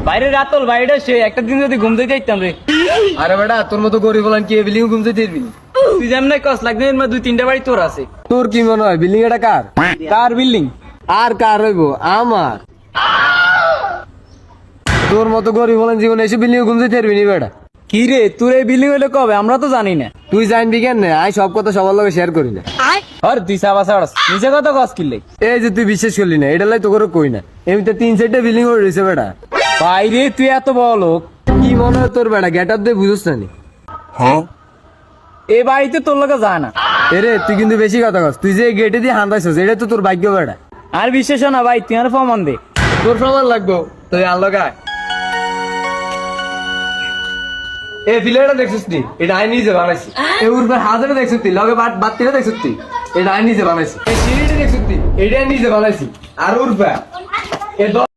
বাইরে রাতল বাইরে সে একটা দিন যদি ঘুম থেকে যাইতাম রে। আরে বেটা তোর মতো গরিব বলেন কি বিল্ডিং ঘুমতে দিবি? তুই যেমন কস লাগবে এর মধ্যে 2-3টা বাড়ি তোর আছে। তোর কি মনে হয় বিল্ডিং এটা কার? কার বিল্ডিং? আর কার হইব? আমার। তোর মতো গরিব বলেন জীবনে এসে বিল্ডিং ঘুমতে দিবি নি বেটা? কি রে তোর এই বিল্ডিং হইলে কবে? আমরা তো জানি না। তুই জানবি কেন? আই সব কথা সবার লগে শেয়ার করি না। আর তুই সাবা সাড়াস নিচে কথা কস কিনলে। এই যে তুই বিশ্বাস করলি না, এটা লাই তোকে কই না। এমনিতে 3-4টা বিল্ডিং হয়ে রয়েছে বেটা। বাইরে তুই এত বড় লোক, কি মনে হয় তোর বেটা? গেট আপ দিয়ে বুঝোস না নি? এই বাড়িতে তোর লোকে যায় না। এরে তুই কিন্তু বেশি কথা কস। তুই যে গেটে দিয়ে হান্দাইছস এটা তো তোর ভাগ্য বেটা। আর বিশেষ না ভাই, তুই আর প্রমাণ দে। তোর প্রমাণ লাগবো তুই আনলো গায়। এ ফিলারটা দেখছিস তুই? এটা আই নিজে বানাইছি। এ উর্ফে হাজারে দেখছিস তুই? লগে বাত্তিটা দেখছিস তুই? এটা আই নিজে বানাইছি। এই সিঁড়িটা দেখছিস তুই? এটা নিজে বানাইছি। আর উর্ফে